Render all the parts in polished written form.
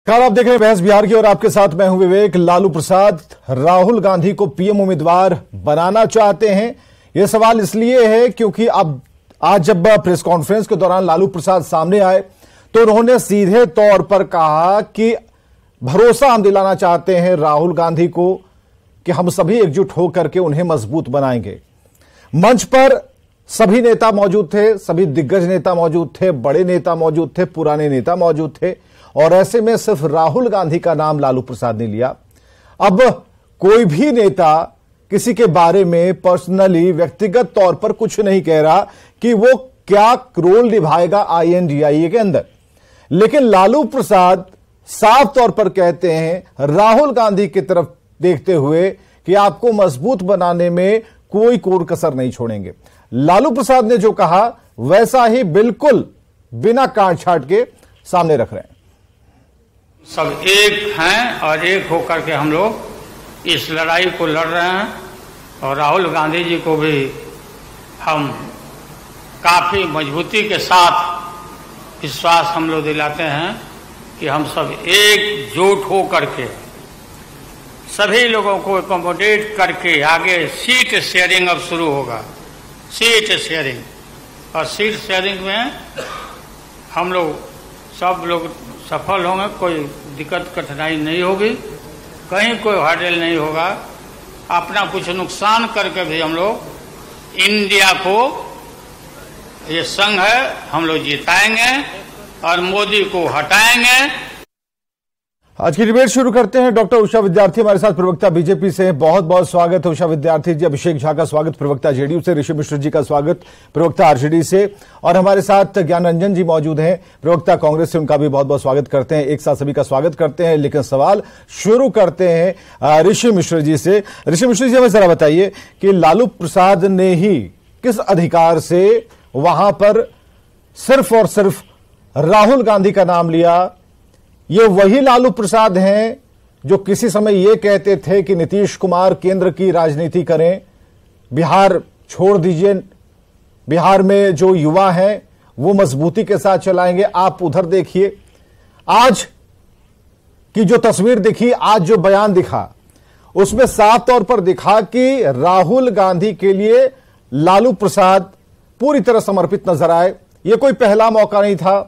नमस्कार, आप देख रहे हैं बहस बिहार की और आपके साथ मैं हूं विवेक। लालू प्रसाद राहुल गांधी को पीएम उम्मीदवार बनाना चाहते हैं। यह सवाल इसलिए है क्योंकि अब आज जब प्रेस कॉन्फ्रेंस के दौरान लालू प्रसाद सामने आए तो उन्होंने सीधे तौर पर कहा कि भरोसा हम दिलाना चाहते हैं राहुल गांधी को कि हम सभी एकजुट होकर के उन्हें मजबूत बनाएंगे। मंच पर सभी नेता मौजूद थे, सभी दिग्गज नेता मौजूद थे, बड़े नेता मौजूद थे, पुराने नेता मौजूद थे और ऐसे में सिर्फ राहुल गांधी का नाम लालू प्रसाद ने लिया। अब कोई भी नेता किसी के बारे में पर्सनली व्यक्तिगत तौर पर कुछ नहीं कह रहा कि वो क्या रोल निभाएगा INDIA के अंदर, लेकिन लालू प्रसाद साफ तौर पर कहते हैं राहुल गांधी की तरफ देखते हुए कि आपको मजबूत बनाने में कोई कोर कसर नहीं छोड़ेंगे। लालू प्रसाद ने जो कहा वैसा ही बिल्कुल बिना काट छाट के सामने रख रहे हैं। सब एक हैं और एक होकर के हम लोग इस लड़ाई को लड़ रहे हैं और राहुल गांधी जी को भी हम काफी मजबूती के साथ विश्वास हम लोग दिलाते हैं कि हम सब एकजुट होकर के सभी लोगों को एकोमोडेट करके आगे सीट शेयरिंग अब शुरू होगा। सीट शेयरिंग और सीट शेयरिंग में हम लोग सब लोग सफल होंगे, कोई दिक्कत कठिनाई नहीं होगी, कहीं कोई हर्डल नहीं होगा। अपना कुछ नुकसान करके भी हम लोग इंडिया को, ये संघ है, हम लोग जिताएंगे और मोदी को हटाएंगे। आज की डिबेट शुरू करते हैं। डॉक्टर उषा विद्यार्थी हमारे साथ, प्रवक्ता बीजेपी से। बहुत बहुत स्वागत है उषा विद्यार्थी जी। अभिषेक झा का स्वागत, प्रवक्ता JDU से। ऋषि मिश्र जी का स्वागत, प्रवक्ता RJD से। और हमारे साथ ज्ञान रंजन जी मौजूद हैं, प्रवक्ता कांग्रेस से। उनका भी बहुत बहुत स्वागत करते हैं। एक साथ सभी का स्वागत करते हैं। लेकिन सवाल शुरू करते हैं ऋषि मिश्र जी से। ऋषि मिश्र जी, हमें जरा बताइए कि लालू प्रसाद ने ही किस अधिकार से वहां पर सिर्फ और सिर्फ राहुल गांधी का नाम लिया? ये वही लालू प्रसाद हैं जो किसी समय ये कहते थे कि नीतीश कुमार केंद्र की राजनीति करें, बिहार छोड़ दीजिए, बिहार में जो युवा हैं वो मजबूती के साथ चलाएंगे। आप उधर देखिए, आज की जो तस्वीर दिखी, आज जो बयान दिखा, उसमें साफ तौर पर दिखा कि राहुल गांधी के लिए लालू प्रसाद पूरी तरह समर्पित नजर आए। ये कोई पहला मौका नहीं था।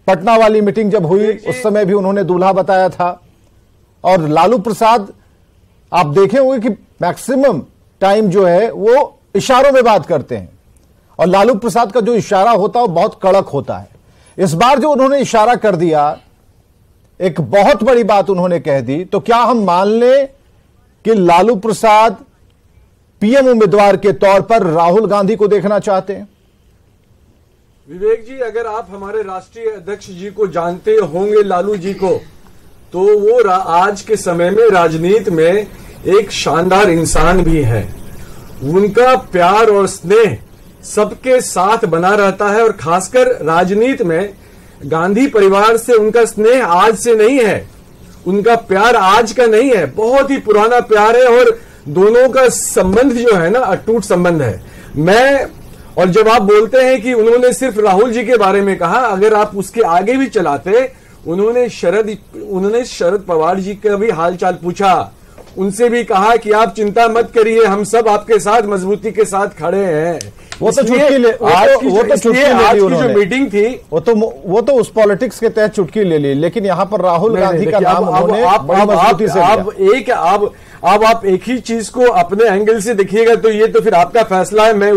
पटना वाली मीटिंग जब हुई उस समय भी उन्होंने दूल्हा बताया था। और लालू प्रसाद, आप देखे होंगे कि मैक्सिमम टाइम जो है वो इशारों में बात करते हैं और लालू प्रसाद का जो इशारा होता है वो बहुत कड़क होता है। इस बार जो उन्होंने इशारा कर दिया, एक बहुत बड़ी बात उन्होंने कह दी, तो क्या हम मान लें कि लालू प्रसाद PM उम्मीदवार के तौर पर राहुल गांधी को देखना चाहते हैं? विवेक जी, अगर आप हमारे राष्ट्रीय अध्यक्ष जी को जानते होंगे, लालू जी को, तो वो आज के समय में राजनीति में एक शानदार इंसान भी है। उनका प्यार और स्नेह सबके साथ बना रहता है और खासकर राजनीति में गांधी परिवार से उनका स्नेह आज से नहीं है, उनका प्यार आज का नहीं है, बहुत ही पुराना प्यार है और दोनों का संबंध जो है ना, अटूट संबंध है। और जब आप बोलते हैं कि उन्होंने सिर्फ राहुल जी के बारे में कहा, अगर आप उसके आगे भी चलाते, उन्होंने शरद पवार जी का भी हालचाल पूछा, उनसे भी कहा कि आप चिंता मत करिए, हम सब आपके साथ मजबूती के साथ खड़े हैं। वो तो चुटकी आज की जो मीटिंग थी वो तो उस पॉलिटिक्स के तहत चुटकी ले ली, लेकिन यहां पर राहुल गांधी का नाम अब आप एक ही चीज को अपने एंगल से देखिएगा तो ये तो फिर आपका फैसला है, मैं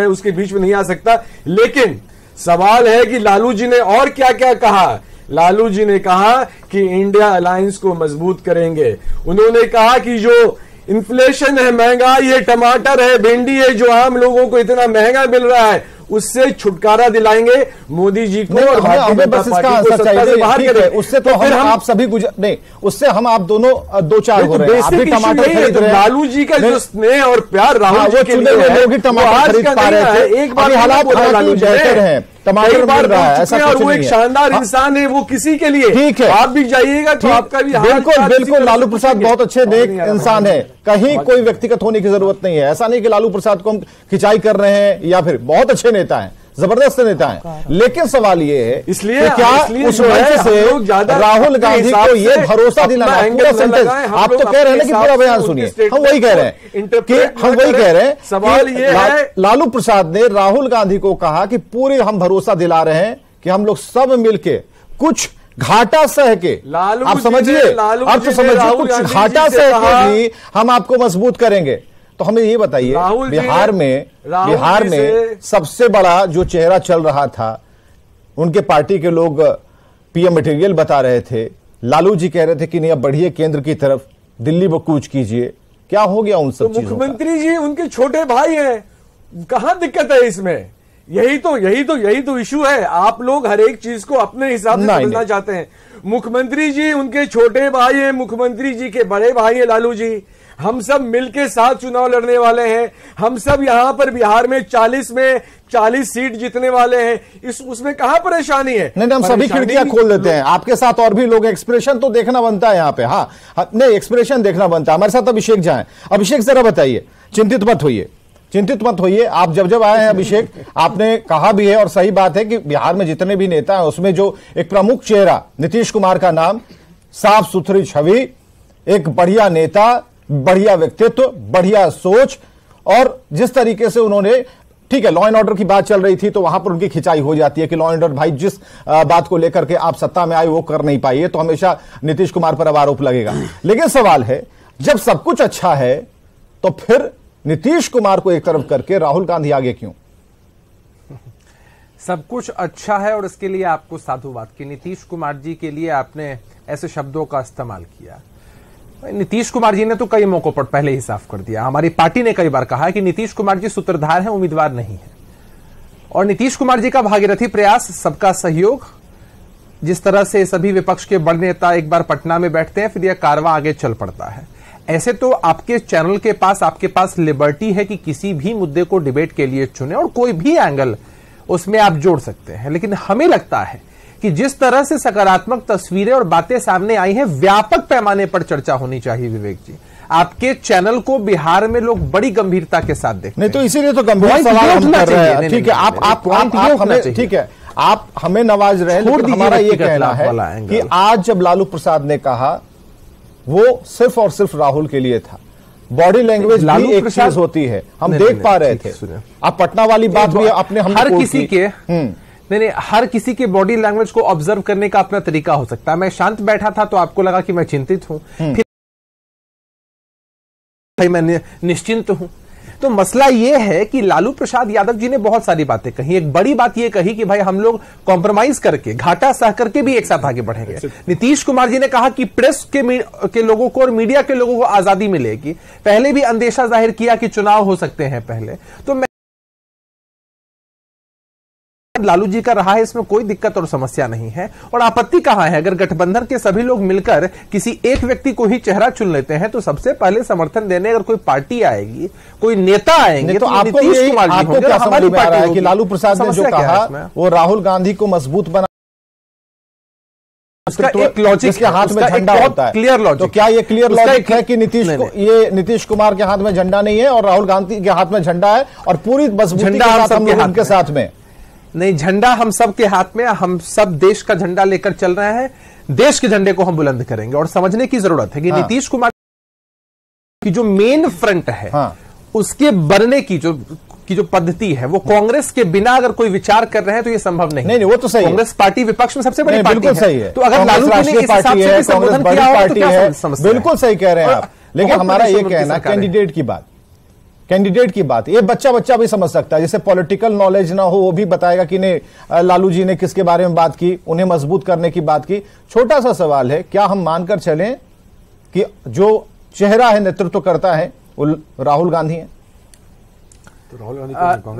उसके बीच में नहीं आ सकता। लेकिन सवाल है कि लालू जी ने और क्या क्या कहा। लालू जी ने कहा कि इंडिया अलायंस को मजबूत करेंगे। उन्होंने कहा कि जो इन्फ्लेशन है, महंगाई है, टमाटर है, भिंडी है, जो आम लोगों को इतना महंगा मिल रहा है, उससे छुटकारा दिलाएंगे मोदी जी को और हमें बस इसका आंसर चाहिए। बाहर करें उससे तो हम आप सभी नहीं, उससे हम आप दोनों दो चार हो रहे हैं। आप भी टमाटर खरीद रहे हैं। लालू जी का जो स्नेह और प्यार राहुल जी के लिए लोग ही टमाटर खरीद पा रहे थे। एक बार हालात लालू बेहतर है, टमाटर मिल रहा है, ऐसा कुछ नहीं है। वो एक शानदार इंसान है, वो किसी के लिए ठीक है। आप भी जाइएगा तो आपका भी बिल्कुल लालू प्रसाद बहुत अच्छे नेक इंसान है, कहीं कोई व्यक्तिगत होने की जरूरत नहीं है। ऐसा नहीं कि लालू प्रसाद को हम खिंचाई कर रहे हैं या फिर बहुत अच्छे नेता हैं, जबरदस्त नेता हैं, लेकिन सवाल ये है इसलिए क्या उस मंच से राहुल गांधी को ये भरोसा दिलाना, पूरा सेंटेंस आप तो कह रहे हैं कि पूरा बयान सुनिए, हम वही कह रहे हैं कि हम वही कह रहे हैं, सवाल ये है लालू प्रसाद ने राहुल गांधी को कहा कि पूरे हम भरोसा दिला रहे हैं कि हम लोग सब मिलके कुछ घाटा सह के, आप समझिए, आप तो समझिए, कुछ घाटा सह के भी हम आपको मजबूत करेंगे। तो हमें ये बताइए, बिहार में सबसे बड़ा जो चेहरा चल रहा था, उनके पार्टी के लोग पीएम मटेरियल बता रहे थे, लालू जी कह रहे थे कि नहीं अब बढ़िए केंद्र की तरफ, दिल्ली वो कूच कीजिए, क्या हो गया उन सब चीजों का? मुख्यमंत्री जी उनके छोटे भाई हैं, कहां दिक्कत है इसमें? यही तो इशू है। आप लोग हर एक चीज को अपने हिसाब से समझना चाहते हैं। मुख्यमंत्री जी उनके छोटे भाई हैं, मुख्यमंत्री जी के बड़े भाई हैं लालू जी। हम सब मिलके साथ चुनाव लड़ने वाले हैं। हम सब यहां पर बिहार में 40 सीट जीतने वाले हैं। उसमें कहां परेशानी है? नहीं, हम सभी खिड़कियां खोल देते हैं, आपके साथ और भी लोग, एक्सप्रेशन तो देखना बनता है यहाँ पे। हाँ, नहीं, एक्सप्रेशन देखना बनता है। हमारे साथ अभिषेक जाए। अभिषेक जरा बताइए, चिंतित मत होइए, आप जब आए हैं अभिषेक, आपने कहा भी है और सही बात है कि बिहार में जितने भी नेता हैं उसमें जो एक प्रमुख चेहरा नीतीश कुमार का नाम, साफ सुथरी छवि, एक बढ़िया नेता, बढ़िया व्यक्तित्व, बढ़िया सोच, और जिस तरीके से उन्होंने, ठीक है, लॉ एंड ऑर्डर की बात चल रही थी तो वहां पर उनकी खिंचाई हो जाती है कि लॉ एंड ऑर्डर, भाई जिस बात को लेकर के आप सत्ता में आए वो कर नहीं पाई, तो हमेशा नीतीश कुमार पर अब आरोप लगेगा। लेकिन सवाल है, जब सब कुछ अच्छा है तो फिर नीतीश कुमार को एक तरफ करके राहुल गांधी आगे क्यों? सब कुछ अच्छा है और इसके लिए आपको साधुवाद कि नीतीश कुमार जी के लिए आपने ऐसे शब्दों का इस्तेमाल किया। नीतीश कुमार जी ने तो कई मौकों पर पहले ही साफ कर दिया, हमारी पार्टी ने कई बार कहा है कि नीतीश कुमार जी सूत्रधार हैं, उम्मीदवार नहीं है। और नीतीश कुमार जी का भागीरथी प्रयास, सबका सहयोग, जिस तरह से सभी विपक्ष के बड़े नेता एक बार पटना में बैठते हैं, फिर यह कारवां आगे चल पड़ता है। ऐसे तो आपके चैनल के पास, आपके पास लिबर्टी है कि किसी भी मुद्दे को डिबेट के लिए चुने और कोई भी एंगल उसमें आप जोड़ सकते हैं। लेकिन हमें लगता है कि जिस तरह से सकारात्मक तस्वीरें और बातें सामने आई हैं, व्यापक पैमाने पर चर्चा होनी चाहिए। विवेक जी, आपके चैनल को बिहार में लोग बड़ी गंभीरता के साथ देखते हैं। नहीं तो इसीलिए तो गंभीर सवाल हम कर रहे हैं। ठीक है, आप हमें, ठीक है, आप हमें नवाज रहे हैं, लेकिन हमारा ये कहना है कि आज जब लालू प्रसाद ने कहा, वो सिर्फ और सिर्फ राहुल के लिए था। बॉडी लैंग्वेज भी एक चीज होती है, हम देख पा रहे थे। आप पटना वाली बात भी अपने, हम हर किसी के नहीं, हर किसी के बॉडी लैंग्वेज को ऑब्जर्व करने का अपना तरीका हो सकता है। मैं शांत बैठा था तो आपको लगा कि मैं चिंतित हूं, फिर मैं निश्चिंत हूं। तो मसला यह है कि लालू प्रसाद यादव जी ने बहुत सारी बातें कही। एक बड़ी बात यह कही कि भाई हम लोग कॉम्प्रोमाइज करके, घाटा सह करके भी एक साथ आगे बढ़ेंगे। नीतीश कुमार जी ने कहा कि प्रेस के लोगों को और मीडिया के लोगों को आजादी मिलेगी। पहले भी अंदेशा जाहिर किया कि चुनाव हो सकते हैं पहले। तो मैं लालू जी का रहा है, इसमें कोई दिक्कत और समस्या नहीं है। और आपत्ति कहां है? अगर गठबंधन के सभी लोग मिलकर किसी एक व्यक्ति को ही चेहरा चुन लेते हैं तो सबसे पहले समर्थन देने अगर कोई पार्टी आएगी, कोई नेता आएंगे, तो नीतीश कुमार जी होंगे, हमारी पार्टी होगी। कि लालू प्रसाद ने जो कहा वो राहुल गांधी को मजबूत बना, उसका एक लॉजिक के हाथ में झंडा होता है, क्लियर लॉजिक। तो क्या ये क्लियर लॉजिक है कि नीतीश कुमार के हाथ में झंडा नहीं है और राहुल गांधी के हाथ में झंडा है और पूरी मजबूती के साथ हम लोग उनके साथ में? नहीं, झंडा हम सब के हाथ में, हम सब देश का झंडा लेकर चल रहे हैं। देश के झंडे को हम बुलंद करेंगे। और समझने की जरूरत है कि नीतीश कुमार की जो मेन फ्रंट है, उसके बनने की जो पद्धति है, वो कांग्रेस के बिना अगर कोई विचार कर रहे हैं तो ये संभव नहीं। नहीं, वो तो सही है। कांग्रेस पार्टी विपक्ष में सबसे बड़ी पार्टी है। तो अगर लालू जी ने इस हिसाब से संबोधन किया हो तो क्या समस्या? बिल्कुल सही कह रहे हैं आप। लेकिन हमारा ये कहना, कैंडिडेट की बात, ये बच्चा भी समझ सकता है। जैसे पॉलिटिकल नॉलेज ना हो वो भी बताएगा कि नहीं लालू जी ने किसके बारे में बात की, उन्हें मजबूत करने की बात की। छोटा सा सवाल है, क्या हम मानकर चलें कि जो चेहरा है, नेतृत्व करता है, वो राहुल गांधी है? तो राहुल गांधी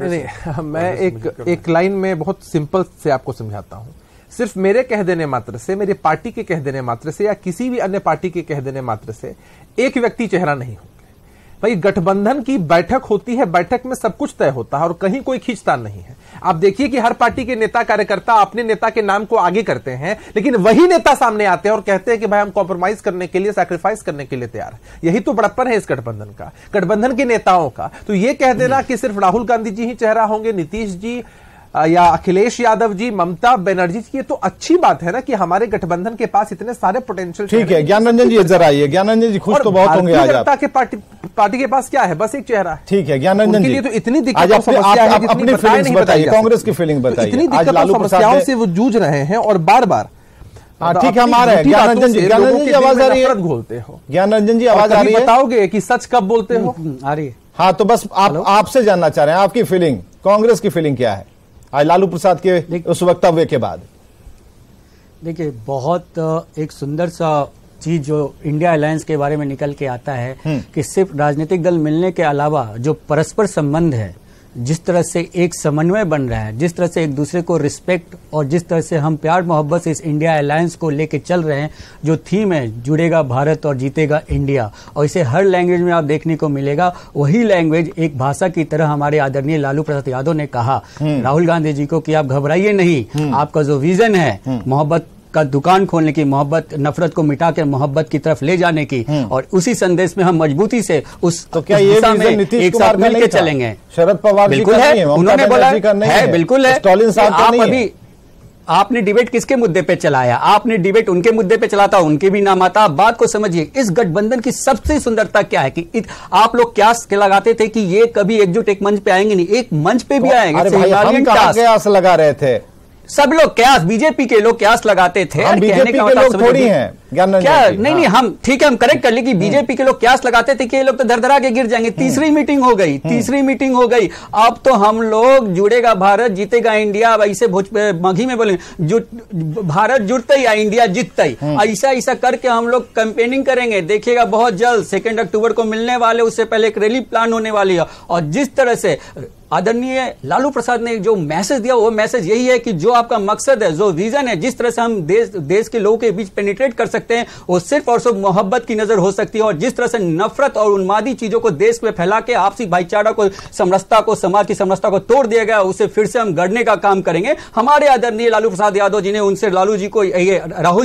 नहीं, मैं एक लाइन में बहुत सिंपल से आपको समझाता हूं। सिर्फ मेरे कह देने मात्र से, मेरी पार्टी के कह देने मात्र से, या किसी भी अन्य पार्टी के कह देने मात्र से एक व्यक्ति चेहरा नहीं होंगे। भाई गठबंधन की बैठक होती है, बैठक में सब कुछ तय होता है और कहीं कोई खींचतान नहीं है। आप देखिए कि हर पार्टी के नेता कार्यकर्ता अपने नेता के नाम को आगे करते हैं, लेकिन वही नेता सामने आते हैं और कहते हैं कि भाई हम कॉम्प्रोमाइज करने के लिए, सैक्रिफाइस करने के लिए तैयार है। यही तो बड़प्पन है इस गठबंधन का, गठबंधन के नेताओं का। तो ये कह देना कि सिर्फ राहुल गांधी जी ही चेहरा होंगे, नीतीश जी या अखिलेश यादव जी, ममता बनर्जी जी, ये तो अच्छी बात है ना कि हमारे गठबंधन के पास इतने सारे पोटेंशियल। ठीक है, ज्ञान रंजन जी जरा आइए। ज्ञान रंजन जी खुश तो बहुत होंगे आज आप। पार्टी के पास क्या है? बस एक चेहरा है। ठीक है, ज्ञान रंजन जी तो इतनी दिक्कत अपनी फीलिंग्स बताइए, कांग्रेस की फीलिंग बताइए। इतनी दिक्कत समस्याओं से वो जूझ रहे हैं और बार बार। ठीक है, हम आ रहे हैं। ज्ञान रंजन जी, ज्ञान रंजन जी आवाज आ रही है? घोलते हो ज्ञान रंजन जी, आवाज आ रही है? बताओगे कि सच कब बोलते हो? आ रही है। हाँ, तो बस आपसे जानना चाह रहे हैं आपकी फीलिंग, कांग्रेस की फीलिंग क्या है आज लालू प्रसाद के उस वक्तव्य के बाद? देखिए, बहुत एक सुंदर सा चीज जो इंडिया अलायंस के बारे में निकल के आता है कि सिर्फ राजनीतिक दल मिलने के अलावा जो परस्पर संबंध है, जिस तरह से एक समन्वय बन रहा है, जिस तरह से एक दूसरे को रिस्पेक्ट और जिस तरह से हम प्यार मोहब्बत से इस इंडिया अलायंस को लेके चल रहे हैं, जो थीम है जुड़ेगा भारत और जीतेगा इंडिया, और इसे हर लैंग्वेज में आप देखने को मिलेगा। वही लैंग्वेज एक भाषा की तरह हमारे आदरणीय लालू प्रसाद यादव ने कहा राहुल गांधी जी को कि आप घबराइए नहीं, आपका जो विजन है मोहब्बत का दुकान खोलने की, मोहब्बत नफरत को मिटा के मोहब्बत की तरफ ले जाने की, और उसी संदेश में हम मजबूती से उस तो क्या ये नीतीश एक कुमार साथ मिलकर चलेंगे? शरद पवार बिल्कुल है, उन्होंने बोला है, बिल्कुल है। स्टॉलिन साहब का नहीं है। आपने डिबेट किसके मुद्दे पे चलाया? आपने डिबेट उनके मुद्दे पे चलाता, उनके भी नाम आता। आप बात को समझिए, इस गठबंधन की सबसे सुंदरता क्या है कि आप लोग क्यास लगाते थे कि ये कभी एकजुट एक मंच पे आएंगे नहीं, एक मंच पे भी आएंगे। हम कहां क्यास लगा रहे थे? सब लोग क्यास, बीजेपी के लोग क्यास लगाते थे। हम बीजेपी के लोग थोड़ी हैं क्या? नहीं, हम ठीक है, हम करेक्ट कर ले कि बीजेपी के लोग क्यास लगाते थे कि ये लोग तो धरधरा के गिर जाएंगे। तीसरी मीटिंग हो गई, अब तो हम लोग जुड़ेगा भारत जीतेगा इंडिया, ऐसे मघी में बोलेंगे भारत जुड़ता ही या इंडिया जीतता ही, ऐसा करके हम लोग कैंपेनिंग करेंगे। देखिएगा बहुत जल्द 2 अक्टूबर को मिलने वाले, उससे पहले एक रैली प्लान होने वाली है। और जिस तरह से आदरणीय लालू प्रसाद ने जो मैसेज दिया, वो मैसेज यही है कि जो आपका मकसद है, जो विजन है, जिस तरह से हम देश के लोगों के बीच पेनिट्रेट कर सकते हैं, वो सिर्फ और सिर्फ मोहब्बत की नजर हो सकती है। और जिस तरह से नफरत और उन्मादी चीजों को देश में फैला के आपसी भाईचारा को, समरसता को, समाज की समरसता को तोड़ दिया गया, उसे फिर से हम गढ़ने का काम करेंगे। हमारे आदरणीय लालू प्रसाद यादव जी ने उनसे राहुल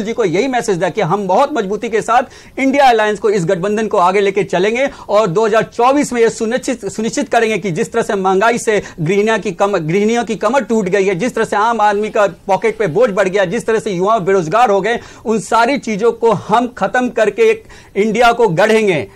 जी को यही मैसेज दिया कि हम बहुत मजबूती के साथ इंडिया अलायंस को, इस गठबंधन को आगे लेके चलेंगे और 2024 में यह सुनिश्चित करेंगे कि जिस तरह से महंगाई से गृहिणियों की कमर टूट गई है, जिस तरह से आम आदमी का पॉकेट पे बोझ बढ़ गया, जिस तरह से युवा बेरोजगार हो गए, उन सारी चीजों को हम खत्म करके एक इंडिया को गढ़ेंगे।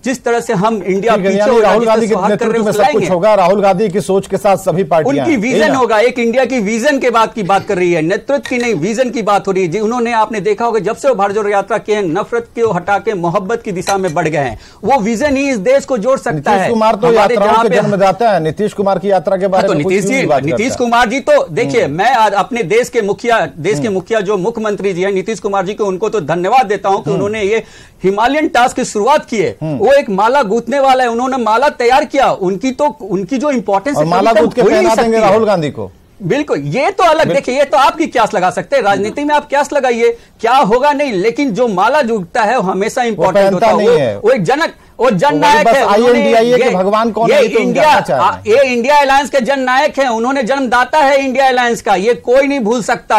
जिस तरह से हम इंडिया राहुल गांधी के नेतृत्व में सब कुछ होगा, राहुल गांधी की सोच के साथ सभी पार्टियां, उनकी विजन होगा, एक इंडिया की विजन के बात कर रही है, नेतृत्व की नहीं, विजन की बात हो रही है। उन्होंने, आपने देखा होगा जब से वो भारत जोड़ो यात्रा किए हैं, नफरत को हटा के मोहब्बत की दिशा में बढ़ गए हैं। वो विजन ही इस देश को जोड़ सकता है। नीतीश कुमार तो यात्राओं के जन्मदाता है, नीतीश कुमार की यात्रा के बारे में नीतीश कुमार जी तो देखिए, मैं आज अपने देश के मुखिया जो मुख्यमंत्री जी हैं नीतीश कुमार जी को, उनको तो धन्यवाद देता हूं कि उन्होंने ये हिमालयन टास्क की शुरुआत की है। वो एक माला गूंथने वाला है, उन्होंने माला तैयार किया, उनकी जो इंपॉर्टेंस है, माला गूंथ के पहना देंगे राहुल गांधी को। बिल्कुल, ये तो अलग, देखिए ये तो आपकी क्यास लगा सकते हैं, राजनीति में आप क्यास लगाइए, क्या होगा नहीं, लेकिन जो माला जुटता है वो हमेशा इंपॉर्टेंट होता है। वो एक जनक, वो जननायक है। के भगवान कौन है? ये इंडिया अलायंस के जननायक हैं, उन्होंने जन्मदाता है इंडिया अलायंस का, ये कोई नहीं भूल सकता।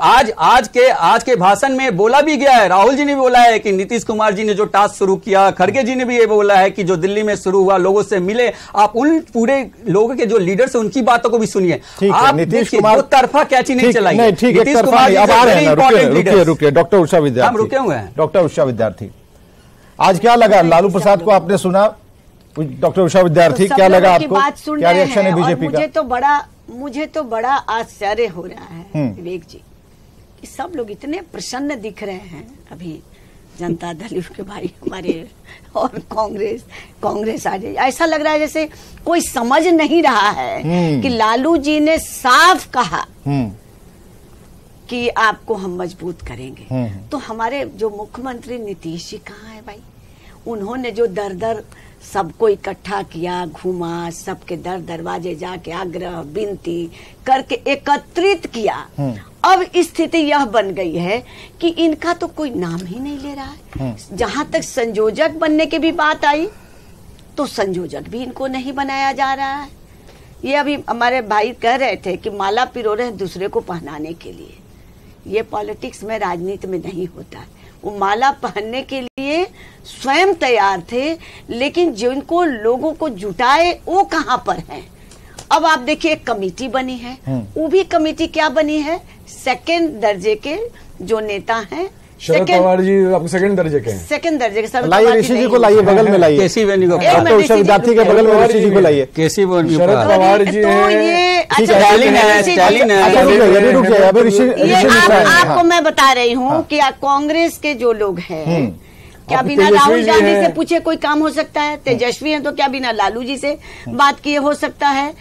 आज के भाषण में बोला भी गया है, राहुल जी ने भी बोला है कि नीतीश कुमार जी ने जो टास्क शुरू किया, खड़गे जी ने भी ये बोला है कि जो दिल्ली में शुरू हुआ, लोगों से मिले, आप उन पूरे लोगों के जो लीडर्स है उनकी बातों को भी सुनिए। आप नीतीश कुमार दो तरफा कैची नहीं चलाइए। नीतीश कुमार रुकिए, डॉक्टर उषा विद्यार्थी, हम रुके हुए हैं। डॉक्टर उषा विद्यार्थी, आज क्या लगा लालू प्रसाद को आपने सुना? डॉक्टर उषा विद्यार्थी, क्या लगा आपको? क्या रिएक्शन है बीजेपी का? मुझे तो बड़ा आश्चर्य हो रहा है विवेक जी कि सब लोग इतने प्रसन्न दिख रहे हैं। अभी जनता दल के भाई हमारे और कांग्रेस आ जाए, ऐसा लग रहा है जैसे कोई समझ नहीं रहा है कि लालू जी ने साफ कहा कि आपको हम मजबूत करेंगे। तो हमारे जो मुख्यमंत्री नीतीश जी कहाँ है भाई? उन्होंने जो दर सबको इकट्ठा किया, घुमा, सबके दरवाजे जाके आग्रह विनती करके एकत्रित किया। अब स्थिति यह बन गई है कि इनका तो कोई नाम ही नहीं ले रहा है। जहां तक संयोजक बनने की भी बात आई तो संयोजक भी इनको नहीं बनाया जा रहा है। ये अभी हमारे भाई कह रहे थे कि माला पिरो रहे दूसरे को पहनाने के लिए। ये पॉलिटिक्स में, राजनीति में नहीं होता है। वो माला पहनने के लिए स्वयं तैयार थे, लेकिन जिनको लोगों को जुटाए वो कहां पर हैं? अब आप देखिए एक कमेटी बनी है, वो भी कमेटी क्या बनी है, सेकंड दर्जे के जो नेता हैं, शरद पवार जी आपको सेकंड दर्जे के हैं। सेकंड दर्जे के शरद लाइए पवार ऋषि जी को लाइए, बगल में लाइए, केसी वेणुगोपाल डॉक्टर उषा विद्यार्थी के बगल में ऋषि जी को लाइए। केसी शरद वेणुगोपाल पवार जी तो हैं। ये स्टालिन है, स्टालिन है। अच्छा, रुक जाइए, अभी रुक जाइए, अभी ऋषि ये मिश्रा हैं। आपको मैं बता रही हूँ कि कांग्रेस के जो लोग हैं, क्या अब बिना तेजस्वी राहुल जी गांधी हैं। से पूछे कोई काम हो सकता है? तेजस्वी हैं तो क्या बिना लालू जी से बात किए हो सकता है?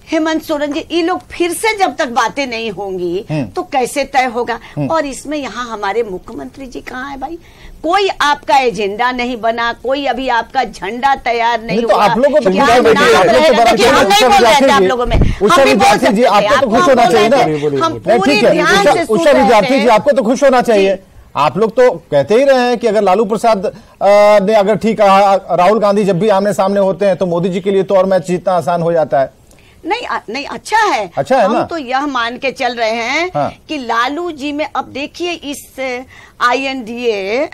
हेमंत सोरेन जी, ये लोग फिर से जब तक बातें नहीं होंगी तो कैसे तय होगा? और इसमें यहाँ हमारे मुख्यमंत्री जी कहाँ है भाई? कोई आपका एजेंडा नहीं बना, कोई अभी आपका झंडा तैयार नहीं तो हुआ। आप लोगों को तो क्या खुश होना चाहिए, नाम आप लोग तो रहेगा? बड़ा देखिए, हम नहीं बोल रहे थे आप लोगों में, उषा हम भी बोल विद्यार्थी जी, सकते थे, आपको तो खुश आपको होना बोल चाहिए ना। रहे थे, हम नहीं, पूरी ठीक है, ध्यान से सुन उषा रहे विद्यार्थी थे। जी, आपको तो खुश होना चाहिए। आप लोग तो कहते ही रहे हैं कि अगर लालू प्रसाद ने अगर ठीक कहा, राहुल गांधी जब भी आमने सामने होते हैं तो मोदी जी के लिए तो और मैच जीतना आसान हो जाता है। नहीं, अच्छा है, अच्छा है हम ना? तो यह मान के चल रहे हैं हाँ। कि लालू जी में अब देखिए इस INDA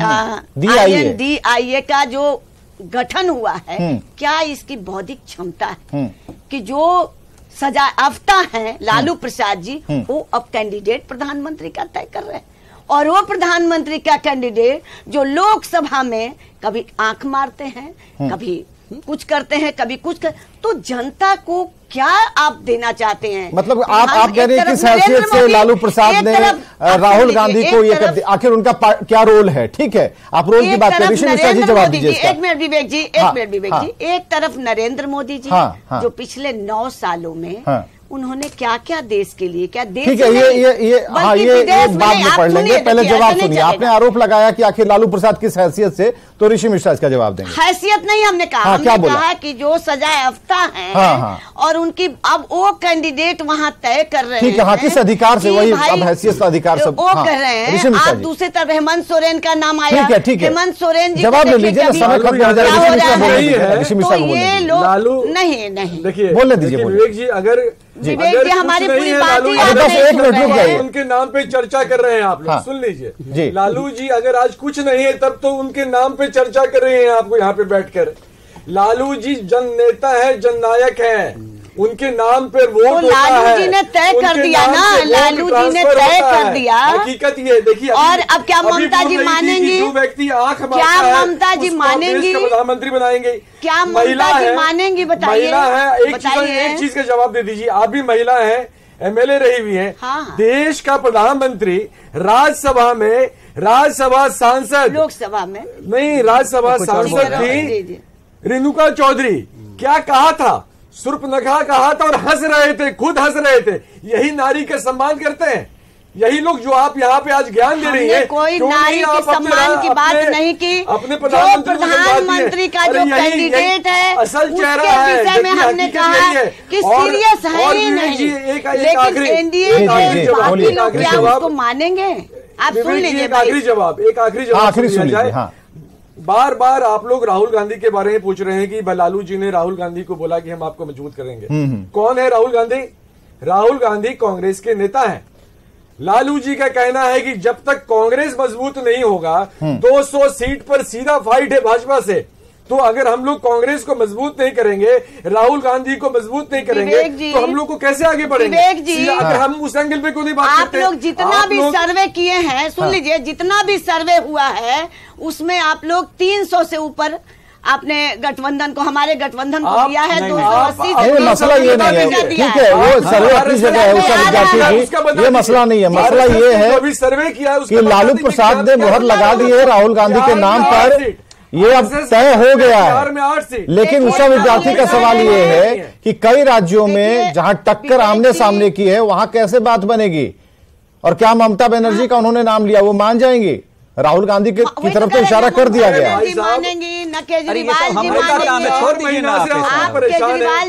INDIA का जो गठन हुआ है, क्या इसकी बौद्धिक क्षमता है कि जो सजायाफ्ता हैं लालू प्रसाद जी, वो अब कैंडिडेट प्रधानमंत्री का तय कर रहे हैं। और वो प्रधानमंत्री का कैंडिडेट जो लोकसभा में कभी आंख मारते हैं, कभी कुछ करते हैं, कभी कुछ तो जनता को क्या आप देना चाहते हैं? मतलब आप कह रहे हैं किस हैसियत से लालू प्रसाद ने राहुल गांधी को ये कर दिया? आखिर उनका क्या रोल है? ठीक है, आप रोल की बात करें, ऋषि मिश्रा जी जवाब दीजिए इसका। एक मिनट विवेक जी, एक मिनट विवेक जी। एक तरफ नरेंद्र मोदी जी, जो पिछले 9 सालों में उन्होंने क्या क्या देश के लिए, क्या देश, ठीक है, ये बाद में पढ़ लेंगे, पहले जवाब सुनिए। आपने आरोप लगाया कि आखिर लालू प्रसाद किस हैसियत से, तो ऋषि मिश्रा इसका जवाब देंगे। हैसियत नहीं हमने कहा, हमने कहा कि जो सजायाफ्ता हैं और उनकी अब वो कैंडिडेट वहां तय कर रहे हैं। ठीक है, हाँ, किस अधिकार से, वही अब हैसियत का अधिकार सब वो कर रहे हैं। आप दूसरी तरफ हेमंत सोरेन का नाम आया, ठीक है, हेमंत सोरेन जी जवाब ले लीजिए, समय खत्म हो जाएगा। ऋषि मिश्रा को ये लोग नहीं देखिए, बोलने दीजिए विवेक जी, अगर विवेक जी हमारी पूरी बात ही आप बस एक मिनट रुक जाइए। उनके नाम पे चर्चा कर रहे हैं आप लोग, सुन लीजिए। लालू जी अगर आज कुछ नहीं है तब तो उनके नाम पे चर्चा कर रहे हैं आपको यहाँ पे बैठकर। लालू जी जन नेता है, जननायक है, उनके नाम पे वोट होता है। लालू जी ने तय कर दिया ना, लालू जी ने तय कर दिया। हकीकत ये देखिए, और अब क्या ममता जी मानेंगी? जो व्यक्ति आंख मारता क्या है, ममता जी मानेंगी? प्रधानमंत्री बनाएंगे? क्या ममता जी मानेंगी? बताइए, महिला है, एक चीज का जवाब दे दीजिए। आप भी महिला है, MLA रही हुई है, देश का प्रधानमंत्री, राज्यसभा में राज्यसभा सांसद, लोकसभा में नहीं, राज्यसभा सांसद थी रेणुका चौधरी। क्या कहा था? सुर्पनखा कहा था और हंस रहे थे, खुद हंस रहे थे। यही नारी के सम्मान करते हैं यही लोग जो आप यहाँ पे आज ज्ञान दे रही हैं। कोई नारी के सम्मान की बात नहीं की, अपने प्रधानमंत्री का जो कैंडिडेट है असल चेहरा है, विषय में हमने कहा कि सीरियस है ही नहीं, लेकिन एनडीए के बाकी लोग क्या उसको मानेंगे? आप सुन लीजिए, एक आखिरी जवाब सुन लीजिए। बार बार आप लोग राहुल गांधी के बारे में पूछ रहे हैं कि लालू जी ने राहुल गांधी को बोला कि हम आपको मजबूत करेंगे। कौन है राहुल गांधी? राहुल गांधी कांग्रेस के नेता हैं। लालू जी का कहना है कि जब तक कांग्रेस मजबूत नहीं होगा, 200 सीट पर सीधा फाइट है भाजपा से। तो अगर हम लोग कांग्रेस को मजबूत नहीं करेंगे, राहुल गांधी को मजबूत नहीं करेंगे, तो हम लोग को कैसे आगे बढ़ेंगे? अगर हम उस एंगल पे क्यों नहीं बात करते? आप लोग जितना भी सर्वे किए हैं, सुन लीजिए, जितना भी सर्वे हुआ है उसमें आप लोग 300 से ऊपर आपने गठबंधन को, हमारे गठबंधन को दिया है 280 से। मसला ये नहीं है, ठीक है, वो सर्वे अपनी जगह है, ये मसला नहीं है। मसला ये है सर्वे किया कि लालू प्रसाद ने मुहर लगा दी है राहुल गांधी के नाम पर, ये अब तय हो गया है। लेकिन उषा विद्यार्थी का सवाल ये है कि कई राज्यों में जहां टक्कर आमने सामने की है, वहां कैसे बात बनेगी? और क्या ममता बनर्जी का उन्होंने नाम लिया, वो मान जाएंगी? राहुल गांधी की तरफ तो इशारा कर दिया गया। मानेंगी न केजरीवाल जी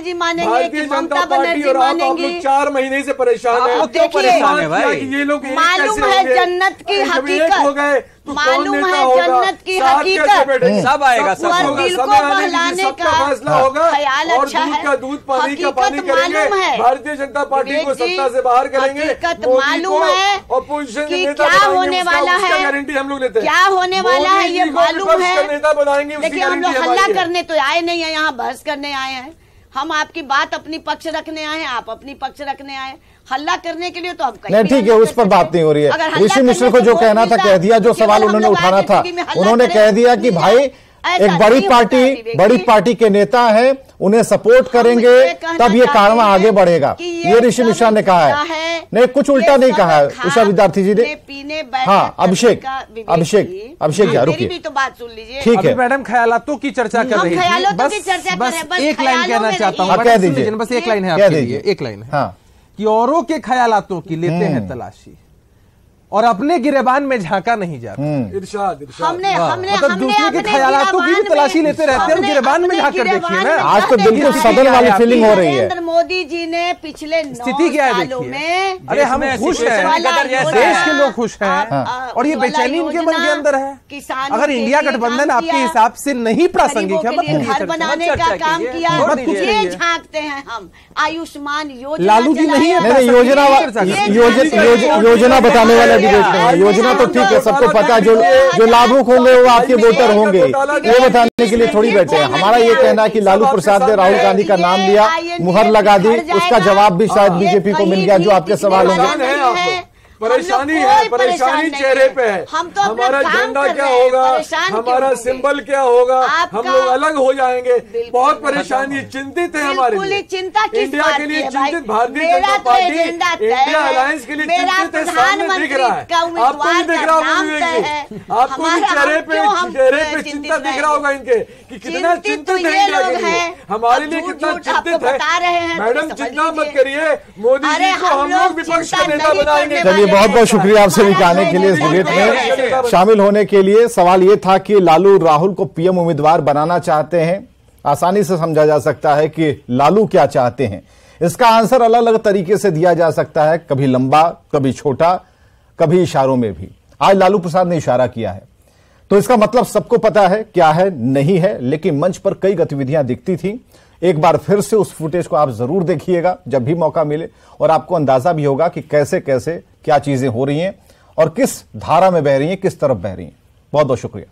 जी मानेंगे कि ममता बनर्जी मानेंगी? 4 महीने से परेशान है। क्यों परेशान है भाई? ये लोग मालूम है जन्नत की हकीकत हो गए, मालूम है जन्नत की हकीकत, सब आएगा, सब और दिल को बहलाने का फैसला होगा ख्याल और अच्छा है। दूध पानी का पानी करेंगे। भारतीय जनता पार्टी को सत्ता से बाहर करेंगे। हकीकत मालूम है ऑपोजिशन कि क्या होने वाला है, गारंटी हम लोग लेते हैं। क्या होने वाला है ये मालूम है। नेता बनाएंगे। देखिए, हम लोग हल्ला करने तो आए नहीं है, यहाँ बहस करने आए हैं। हम आपकी बात अपनी पक्ष रखने आए, आप अपनी पक्ष रखने आए, हल्ला करने के लिए तो हम नहीं, ठीक है, उस पर बात नहीं हो रही है। ऋषि मिश्र को जो कहना था कह दिया, जो सवाल उन्होंने उठाना था उन्होंने कह दिया कि भाई एक बड़ी पार्टी के नेता है, उन्हें सपोर्ट करेंगे तब ये कारवां आगे बढ़ेगा, ये ऋषि मिश्रा ने कहा है। नहीं, कुछ उल्टा नहीं कहा है उषा विद्यार्थी जी ने। हाँ, अभिषेक क्या, रुकिए तो बात सुन लीजिए। ठीक है मैडम, ख्यालातों की चर्चा कर रही थी, बस एक लाइन कहना चाहता हूँ, कह दीजिए, बस एक लाइन है आपके लिए, एक लाइन है कि औरों के ख्यालातों की लेते हैं तलाशी और अपने गिरेबान में झांका नहीं जाता। इरशाद हमने मतलब दूसरे के ख्यालातों की भी तलाशी लेते रहते हैं, गिरेबान में झांक कर देखिए ना। आज तो बिल्कुल सदन वाली फीलिंग हो रही है। नरेंद्र मोदी जी ने पिछले स्थिति क्या है देखिए। अरे हम खुश हैं, देश के लोग खुश हैं और ये बेचैनी उनके मन के अंदर है। अगर इंडिया गठबंधन आपके हिसाब से नहीं प्रासंगिक है, घर बनाने का काम किया, ये झांकते हैं हम। आयुष्मान योजना लालू जी नहीं है, योजना बताने वाले योजना तो ठीक है, सबको पता है, जो लाभुक होंगे वो आपके वोटर होंगे, ये बताने के लिए थोड़ी बैठे हैं। हमारा ये कहना है कि लालू प्रसाद ने राहुल गांधी का नाम लिया, मुहर लगा दी, उसका जवाब भी शायद बीजेपी को मिल गया, जो आपके सवाल होंगे। परेशानी है, परेशानी चेहरे पे है। हमारा झंडा क्या होगा, हमारा सिंबल क्या होगा, हम लोग अलग हो जाएंगे, बहुत परेशानी, चिंतित है हमारे लिए, चिंता इंडिया के लिए चिंतित, Bharatiya Janata party India alliance के लिए चिंतित है, सामने दिख रहा है, आपको भी दिख रहा होगा विवेक जी, आपको भी चेहरे पे चिंता दिख रहा होगा इनके कि कितना चिंतित है इंडिया के लिए, हमारे लिए कितना चिंतित है। मैडम चिंता मत करिए, मोदी जी को हम लोग विपक्ष का नेता बनाएंगे। बहुत बहुत शुक्रिया आप सभी का आने के लिए, इस डिबेट में शामिल होने के लिए। सवाल ये था कि लालू राहुल को पीएम उम्मीदवार बनाना चाहते हैं। आसानी से समझा जा सकता है कि लालू क्या चाहते हैं। इसका आंसर अलग अलग तरीके से दिया जा सकता है, कभी लंबा, कभी छोटा, कभी इशारों में भी। आज लालू प्रसाद ने इशारा किया है, तो इसका मतलब सबको पता है क्या है, नहीं है, लेकिन मंच पर कई गतिविधियां दिखती थी। एक बार फिर से उस फुटेज को आप जरूर देखिएगा जब भी मौका मिले, और आपको अंदाजा भी होगा कि कैसे कैसे क्या चीजें हो रही हैं और किस धारा में बह रही हैं, किस तरफ बह रही हैं। बहुत बहुत शुक्रिया।